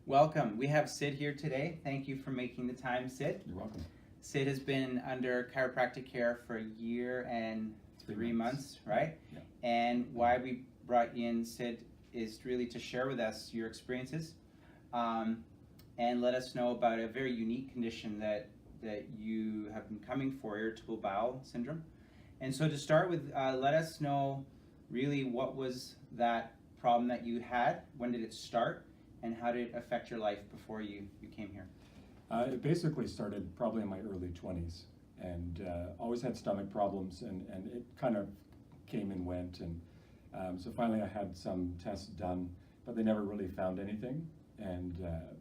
Welcome. We have Sid here today. Thank you for making the time, Sid. You're welcome. Sid has been under chiropractic care for a year and 3 months, right? Yeah. And why we brought you in, Sid, is really to share with us your experiences and let us know about a very unique condition that you have been coming for, irritable bowel syndrome. And so to start with, let us know really what was that problem that you had, when did it start, and how did it affect your life before you came here? It basically started probably in my early 20s, and always had stomach problems, and it kind of came and went. And so finally I had some tests done, but they never really found anything. And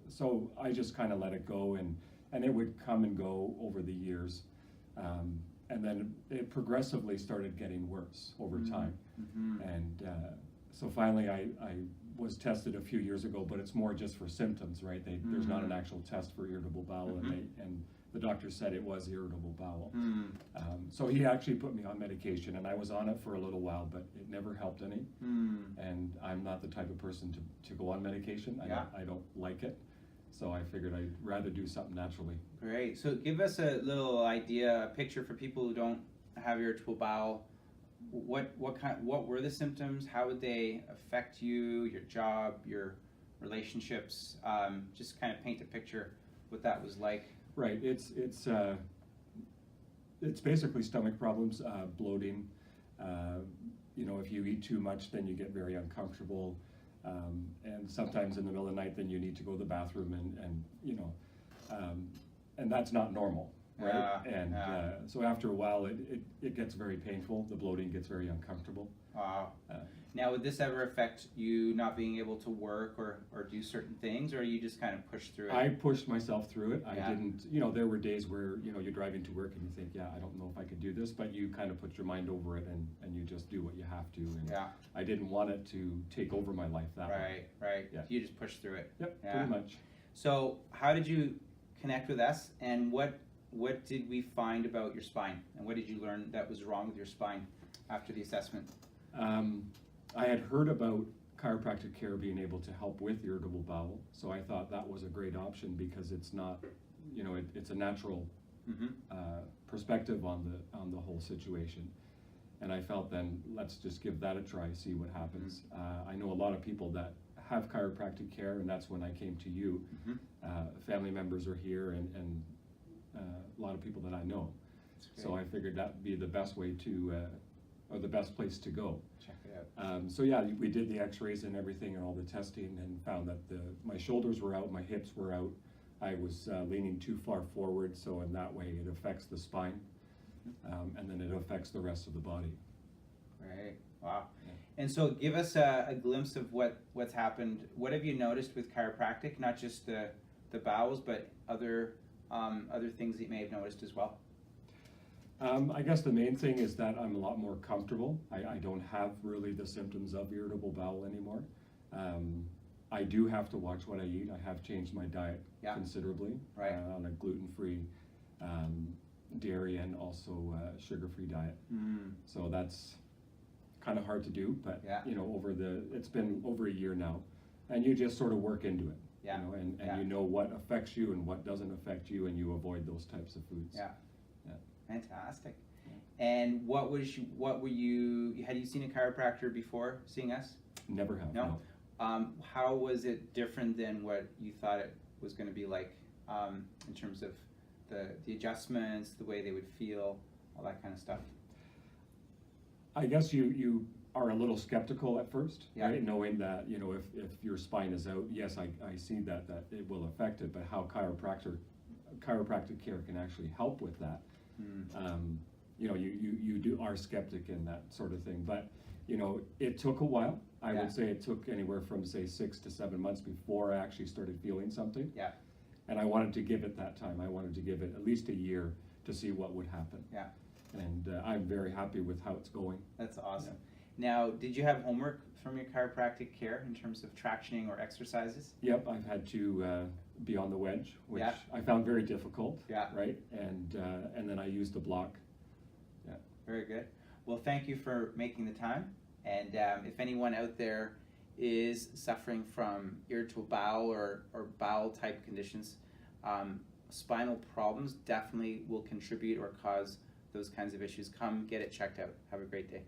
so I just kind of let it go, and it would come and go over the years. And then it progressively started getting worse over time. Mm-hmm. And so finally I was tested a few years ago, but it's more just for symptoms, right? There's not an actual test for irritable bowel, and the doctor said it was irritable bowel. So he actually put me on medication, and I was on it for a little while, but it never helped any. And I'm not the type of person to go on medication. I don't like it. So I figured I'd rather do something naturally. Great. So give us a little idea, a picture for people who don't have irritable bowel. What were the symptoms? How would they affect you, your job, your relationships? Just kind of paint a picture what that was like. Right. It's basically stomach problems, bloating. If you eat too much, then you get very uncomfortable. And sometimes in the middle of the night, then you need to go to the bathroom, and that's not normal, right? So after a while, it gets very painful. The bloating gets very uncomfortable. Wow. Now, would this ever affect you not being able to work or do certain things, or you just kind of pushed through it? I pushed myself through it. I didn't, there were days where, you're driving to work and you think, I don't know if I could do this, but you kind of put your mind over it and you just do what you have to. And I didn't want it to take over my life that way. Right. Yeah. You just pushed through it. Yep, pretty much. So how did you connect with us, and what did we find about your spine, and what did you learn that was wrong with your spine after the assessment? I had heard about chiropractic care being able to help with irritable bowel, so I thought that was a great option because it's not, it's a natural perspective on the whole situation. And I felt then, let's just give that a try, see what happens. I know a lot of people that have chiropractic care, and that's when I came to you. Family members are here, and a lot of people that I know. So I figured that would be the best way to, or the best place to go. Check it out. So we did the x-rays and everything and all the testing, and found that my shoulders were out, my hips were out. I was leaning too far forward, so in that way it affects the spine, and then it affects the rest of the body. Right. Wow. Yeah. And so give us a glimpse of what's happened. What have you noticed with chiropractic, not just the bowels, but other things that you may have noticed as well? I guess the main thing is that I'm a lot more comfortable. I don't have really the symptoms of irritable bowel anymore. I do have to watch what I eat. I have changed my diet considerably on a gluten-free, dairy, and also sugar-free diet. So that's kind of hard to do, but it's been over a year now, and you just sort of work into it. And you know what affects you and what doesn't affect you, and you avoid those types of foods. Fantastic. And had you seen a chiropractor before seeing us? Never have. No. How was it different than what you thought it was going to be like, in terms of the adjustments, the way they would feel, all that kind of stuff? I guess you are a little skeptical at first, right? Knowing that, if your spine is out, yes, I see that it will affect it, but how chiropractic care can actually help with that. You are skeptic in that sort of thing, but it took a while. I would say it took anywhere from, say, 6 to 7 months before I actually started feeling something. And I wanted to give it that time. I wanted to give it at least a year to see what would happen. And I'm very happy with how it's going. That's awesome. Now, did you have homework from your chiropractic care in terms of tractioning or exercises? Yep, I've had to be on the wedge, which I found very difficult. Right, and then I used the block. Very good. Well, thank you for making the time. And if anyone out there is suffering from irritable bowel or bowel type conditions, spinal problems definitely will contribute or cause those kinds of issues. Come get it checked out. Have a great day.